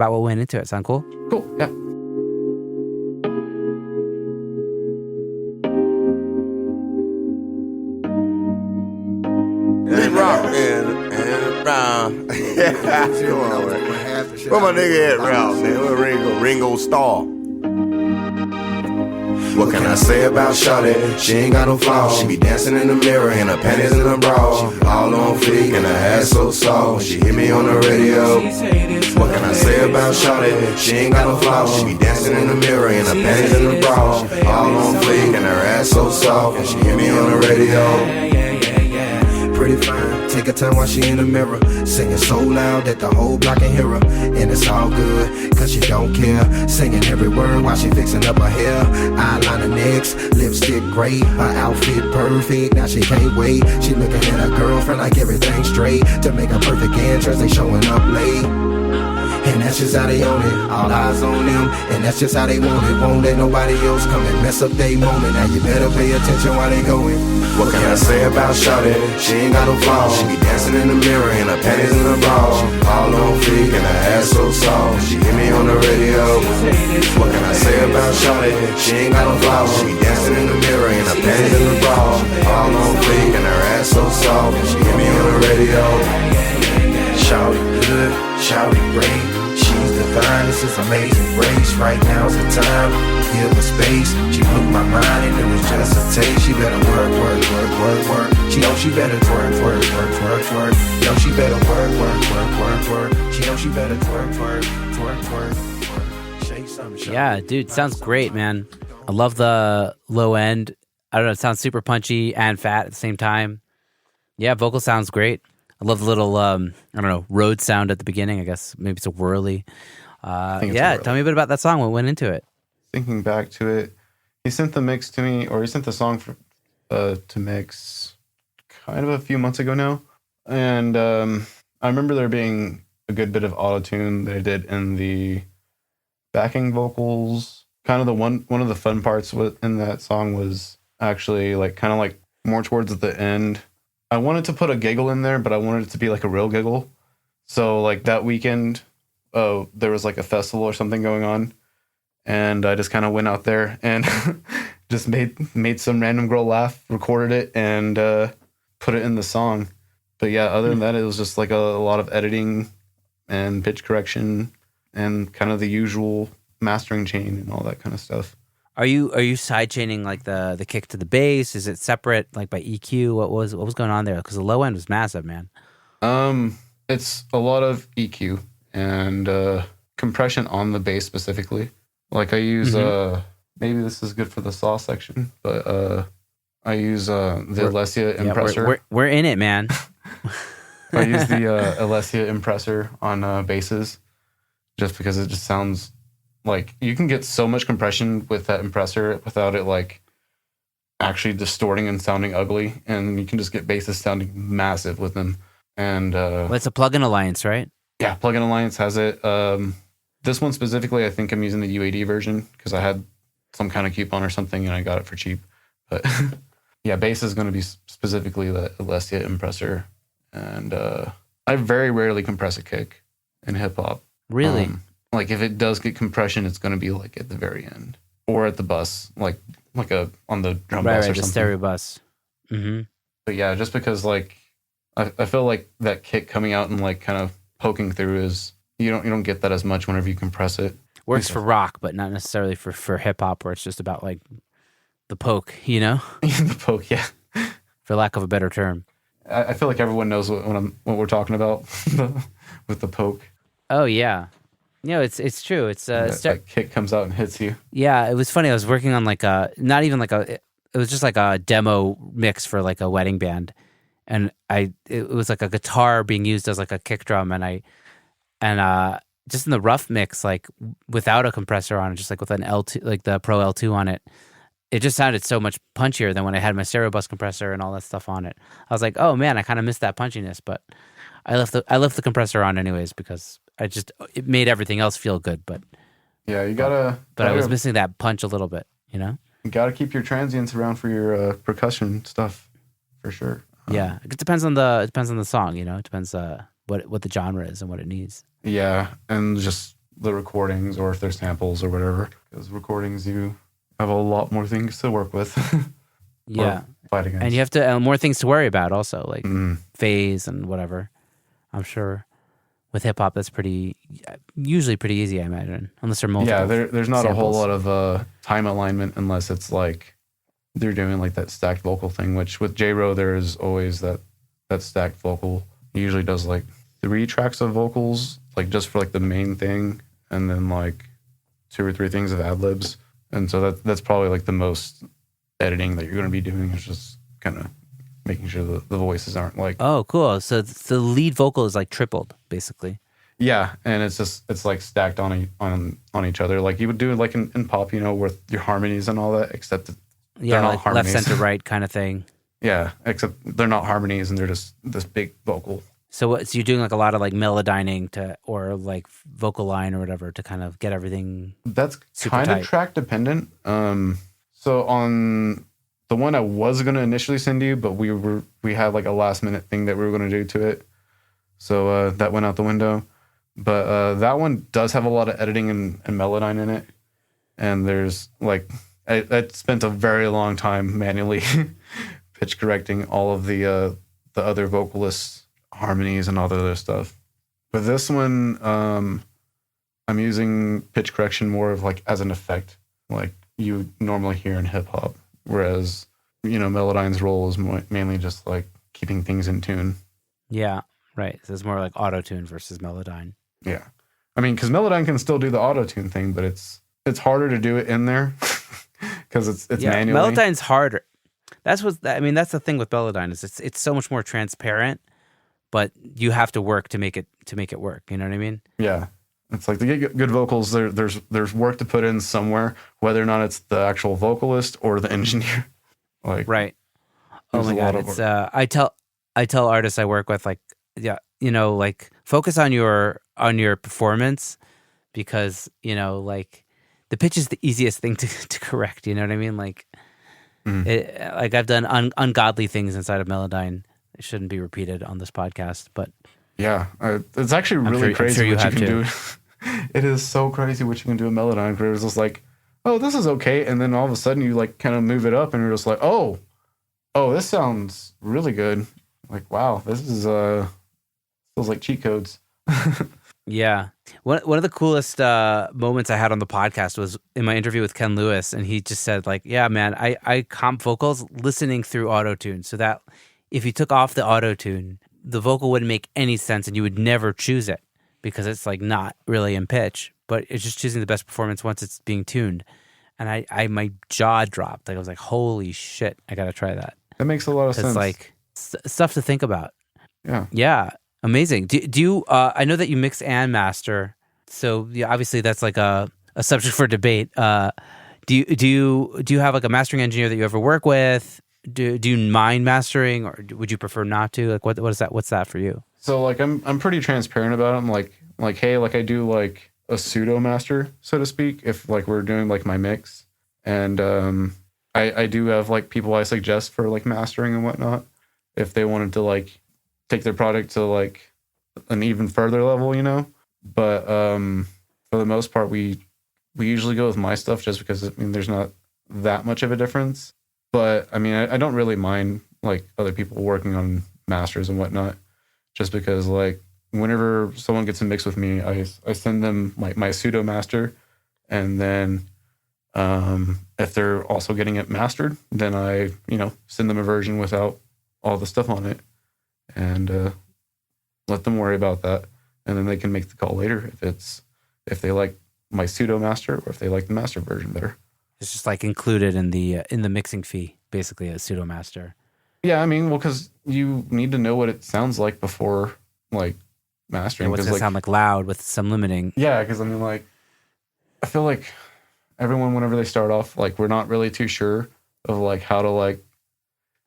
about what went into it. Sound cool? Cool. Yeah. Rock and around. Come on, man. Where my nigga at, Ralph, man? Where Ringo Starr? What can I say about Shawty? She ain't got no flaws. She be dancing in the mirror in her panties and her bra. All on fleek and her ass so soft. She hit me on the radio. What can I say about Shawty? She ain't got no flaws. She be dancing in the mirror in her panties and her bra. All on fleek and her ass so soft. And she hit me on the radio. Pretty fine, take her time while she in the mirror, singing so loud that the whole block can hear her. And it's all good, cause she don't care, singing every word while she fixing up her hair. Eyeliner next, lipstick great, her outfit perfect, now she can't wait. She looking at her girlfriend like everything's straight. To make a perfect entrance, they showing up late. And that's just how they own it, all eyes on them. And that's just how they want it, won't let nobody else come and mess up their moment. Now you better pay attention while they going. What can I say about Shawty? She ain't got no flaws. She be dancing in the mirror in her panties and her bra. All on fleek and her ass so soft. She hit me on the radio. What can I say about Shawty? She ain't got no flaws. She be dancing in the mirror in her panties and her bra. All on fleek and her ass so soft. She hit me on the radio. Shawty good, shawty great. She's divine, this is amazing grace. Right now's the time, give her space. She blew my mind and it was just a taste. She better work. She know she better twerk. Know she better work. She know she better twerk. Shake something. Yeah, dude, sounds great, man. I love the low end. I don't know, it sounds super punchy and fat at the same time. Yeah, vocal sounds great. I love the little, I don't know, road sound at the beginning. I guess maybe it's a whirly. Yeah, tell me a bit about that song. What went into it? Thinking back to it, he sent the mix to me, or he sent the song to mix kind of a few months ago now. And I remember there being a good bit of auto-tune that I did in the backing vocals. Kind of one of the fun parts in that song was actually kind of more towards the end. I wanted to put a giggle in there, but I wanted it to be like a real giggle. So that weekend, there was a festival or something going on, and I just kind of went out there and just made some random girl laugh, recorded it, and put it in the song. But yeah, other than that, it was just a lot of editing and pitch correction and kind of the usual mastering chain and all that kind of stuff. Are you sidechaining the kick to the bass? Is it separate by EQ? What was going on there? Because the low end was massive, man. It's a lot of EQ and compression on the bass specifically. I use maybe this is good for the saw section, but I use the Alessia Impressor. Yeah, we're in it, man. I use the Alessia Impressor on basses just because it just sounds you can get so much compression with that compressor without it actually distorting and sounding ugly, and you can just get basses sounding massive with them. And it's a plugin alliance, right? Yeah, Plugin Alliance has it. This one specifically, I think I'm using the UAD version because I had some kind of coupon or something and I got it for cheap. But yeah, bass is going to be specifically the Alessia Impressor, and I very rarely compress a kick in hip hop. Really? If it does get compression, it's going to be at the very end or at the bus, on the drum bus or something. The stereo bus. Mm-hmm. But yeah, just because I feel that kick coming out and kind of poking through is you don't get that as much whenever you compress it. Works for rock, but not necessarily for hip hop, where it's just about the poke, The poke, yeah. For lack of a better term. I feel like everyone knows what we're talking about with the poke. Oh yeah. It's true. It's that kick comes out and hits you. Yeah, it was funny. I was working on not even it was just a demo mix for a wedding band, and it was a guitar being used as a kick drum, and just in the rough mix, without a compressor on it, just with an L2, the Pro L2 on it, it just sounded so much punchier than when I had my stereo bus compressor and all that stuff on it. I was oh man, I kind of missed that punchiness, but I left the compressor on anyways because it made everything else feel good, but yeah, you gotta. But I was missing that punch a little bit, You gotta keep your transients around for your percussion stuff, for sure. Yeah, it depends on the song, It depends what the genre is and what it needs. Yeah, and just the recordings or if there's samples or whatever. Because recordings, you have a lot more things to work with. Yeah. Fight against. And you have to more things to worry about also, like Mm. phase and whatever. I'm sure with hip hop that's usually pretty easy, I imagine, unless they're multiple. Yeah, there's not a whole samples. lot of time alignment unless it's like they're doing like that stacked vocal thing, which with J-Ro there is always that stacked vocal. He usually does like 3 tracks of vocals, like just for like the main thing, and then like 2 or 3 things of ad-libs. And so that's probably like the most editing that you're going to be doing, is just kind of making sure the voices aren't like... Oh, cool. So the lead vocal is like tripled, basically. Yeah, and it's like stacked on each other. Like you would do it like in pop, with your harmonies and all that, except that Yeah, they're not like harmonies. left, center, right kind of thing. Yeah, except they're not harmonies and they're just this big vocal. So you're doing like a lot of like melodyning or like vocal line or whatever to kind of get everything. That's super kind of tight. track dependent. So on the one I was going to initially send you, but we had like a last minute thing that we were going to do to it. So that went out the window. But that one does have a lot of editing and melodyne in it. And there's like, I spent a very long time manually pitch correcting all of the other vocalists' harmonies and all the other stuff. With this one, I'm using pitch correction more of like as an effect, like you normally hear in hip hop. Whereas, Melodyne's role is mainly just like keeping things in tune. Yeah, right. So it's more like auto-tune versus melodyne. Yeah. I mean, because Melodyne can still do the auto-tune thing, but it's harder to do it in there because it's manually. Melodyne's harder. That's the thing with Melodyne is it's so much more transparent, but you have to work to make it work. You know what I mean? Yeah. It's like to get good vocals, there's work to put in somewhere, whether or not it's the actual vocalist or the engineer. Like, right. Oh there's my a lot God. of It's work. I tell artists I work with, like, yeah, like focus on your performance, because, like the pitch is the easiest thing to correct. You know what I mean? Like, like I've done ungodly things inside of Melodyne. It shouldn't be repeated on this podcast, but Yeah. It's actually really crazy what you can do. It is so crazy what you can do in Melodyne, where it's just like, oh, this is okay. And then all of a sudden you like kind of move it up and you're just like, oh, this sounds really good. Like, wow, this is feels like cheat codes. yeah. One of the coolest moments I had on the podcast was in my interview with Ken Lewis, and he just said, like, yeah, man, I comp vocals listening through autotune, so that if you took off the autotune, the vocal wouldn't make any sense and you would never choose it because it's like not really in pitch, but it's just choosing the best performance once it's being tuned. And I my jaw dropped. Like I was like, holy shit, I got to try that. That makes a lot of sense. It's like stuff to think about. Yeah. Yeah. Amazing. Do you, I know that you mix and master. So yeah, obviously that's like a subject for debate. Do you have like a mastering engineer that you ever work with? Do you mind mastering, or would you prefer not to? Like, what is that? What's that for you? So like I'm pretty transparent about it. I'm like, hey, like I do like a pseudo master, so to speak, if like we're doing like my mix. And I do have like people I suggest for like mastering and whatnot, if they wanted to like take their product to like an even further level, But for the most part, we usually go with my stuff just because there's not that much of a difference. But I don't really mind like other people working on masters and whatnot, just because like whenever someone gets a mix with me, I send them my pseudo master, and then if they're also getting it mastered, then I send them a version without all the stuff on it, and let them worry about that, and then they can make the call later if they like my pseudo master or if they like the master version better. It's just like included in the mixing fee, basically, a pseudo master. Yeah, because you need to know what it sounds like before like mastering. And what's going to sound like loud with some limiting. Yeah, because I feel like everyone, whenever they start off, like we're not really too sure of like how to like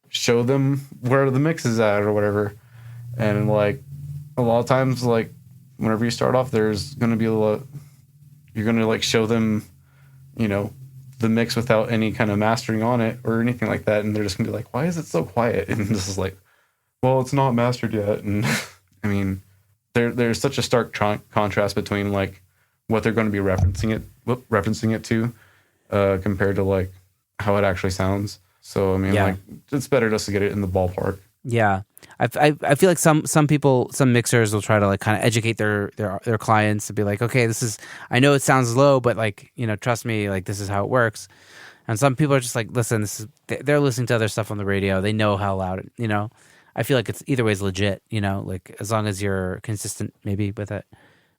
show them where the mix is at or whatever. And like a lot of times, like whenever you start off, there's going to be you're going to like show them, the mix without any kind of mastering on it or anything like that, and they're just gonna be like, why is it so quiet? And this is like, well, it's not mastered yet. And there's such a stark contrast between like what they're going to be referencing it to, compared to like how it actually sounds. So I mean, like it's better just to get it in the ballpark. Yeah, I feel like some people, some mixers will try to like kind of educate their clients to be like, okay, this is, I know it sounds low, but like, you know, trust me, like this is how it works. And some people are just like, listen, this is, they're listening to other stuff on the radio. They know how loud it, you know. I feel like it's either way is legit, you know, like as long as you're consistent maybe with it,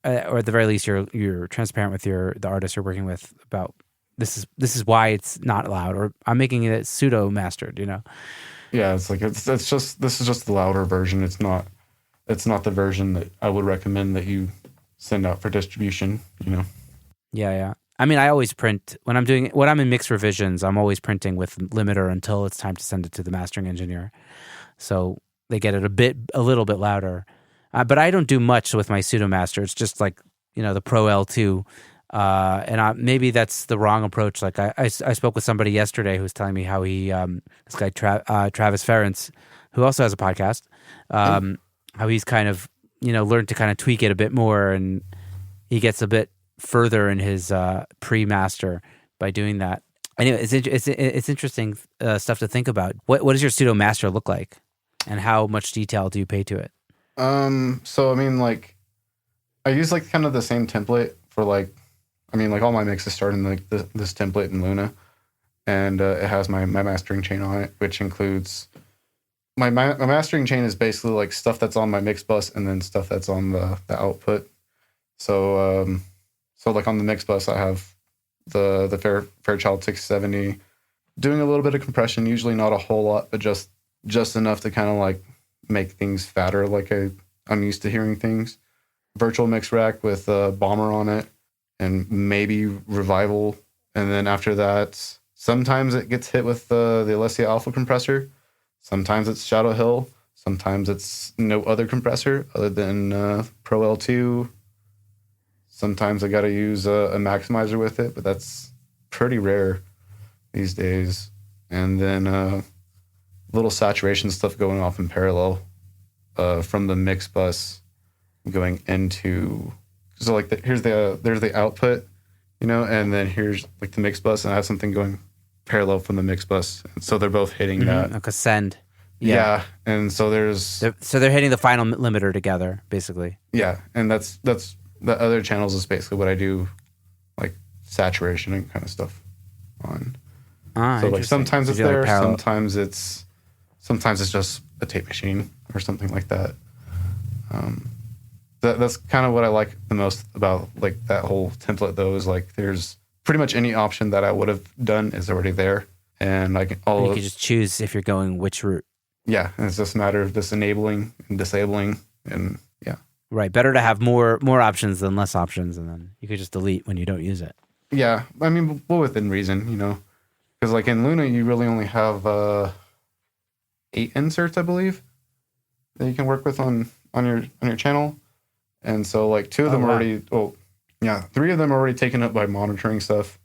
or at the very least you're transparent with the artist you're working with about this is why it's not loud, or I'm making it pseudo mastered, you know. Yeah, it's like it's just, this is just the louder version. It's not the version that I would recommend that you send out for distribution, you know. Yeah. I mean, I always print when I'm in mix revisions. I'm always printing with limiter until it's time to send it to the mastering engineer, so they get it a little bit louder. But I don't do much with my pseudo master. It's just like, you know, the Pro L2, and maybe that's the wrong approach. Like I spoke with somebody yesterday who was telling me how he this guy Travis Ferentz, who also has a podcast, how he's kind of, you know, learned to kind of tweak it a bit more, and he gets a bit further in his pre-master by doing that. Anyway, it's interesting stuff to think about. What does your pseudo master look like, and how much detail do you pay to it? So I mean, like, I use like kind of the same template for like, I mean, like all my mixes start in like this template in Luna, and it has my mastering chain on it, which includes my mastering chain is basically like stuff that's on my mix bus and then stuff that's on the output. So like on the mix bus, I have the Fairchild 670 doing a little bit of compression, usually not a whole lot, but just enough to kind of like make things fatter, like I'm used to hearing things. Virtual mix rack with Bomber on it, and maybe Revival. And then after that, sometimes it gets hit with the Alessia Alpha compressor. Sometimes it's Shadow Hill. Sometimes it's no other compressor other than Pro L2. Sometimes I got to use a maximizer with it, but that's pretty rare these days. And then little saturation stuff going off in parallel from the mix bus going into, so like there's the output, you know, and then here's like the mix bus, and I have something going parallel from the mix bus, and so they're both hitting that, like a send. Yeah, and so they're hitting the final limiter together, basically. Yeah, and that's the other channels is basically what I do, like saturation and kind of stuff on. So like sometimes it's there, sometimes it's just a tape machine or something like that. That's kind of what I like the most about like that whole template, though, is like there's pretty much any option that I would have done is already there, and like you can just choose if you're going which route. Yeah, and it's just a matter of just enabling and disabling, and yeah. Right, better to have more options than less options, and then you could just delete when you don't use it. Yeah, I mean, well, within reason, you know, because like in Luna, you really only have 8 inserts, I believe, that you can work with on your channel, and so like 2 of them already. Oh, yeah, 3 of them are already taken up by monitoring stuff.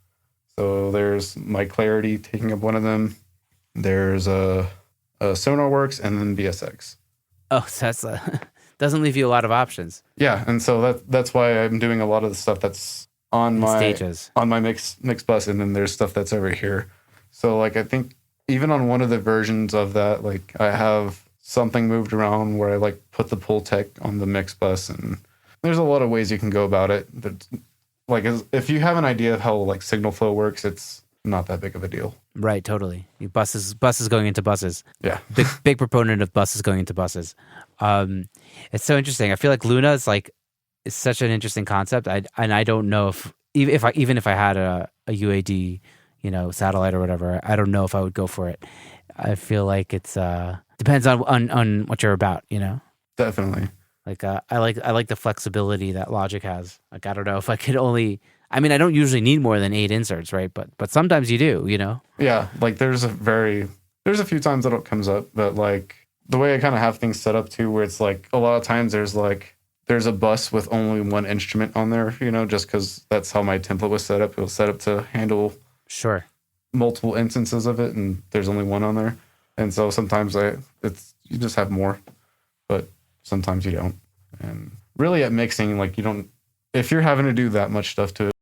So there's my Clarity taking up one of them. There's SonarWorks and then VSX. Oh, so that's doesn't leave you a lot of options. Yeah, and so that's why I'm doing a lot of the stuff that's on my stages, on my mix bus, and then there's stuff that's over here. So like I think even on one of the versions of that, like I have something moved around where I like put the pull tech on the mix bus, and there's a lot of ways you can go about it. But like if you have an idea of how like signal flow works, it's not that big of a deal. Right, totally. Buses going into buses. Yeah. Big proponent of buses going into buses. It's so interesting. I feel like Luna is it's such an interesting concept. I don't know if I had a UAD, you know, satellite or whatever, I don't know if I would go for it. I feel like it's depends on what you're about, you know. Definitely. Like I like the flexibility that Logic has. Like I don't know if I could only. I mean, I don't usually need more than 8 inserts, right? But sometimes you do, you know. Yeah, like there's a few times that it comes up, but like the way I kind of have things set up too, where it's like a lot of times there's a bus with only one instrument on there, you know, just because that's how my template was set up. It was set up to handle multiple instances of it, and there's only one on there, and so sometimes you just have more, but sometimes you don't. And really at mixing, like you don't if you're having to do that much stuff to it,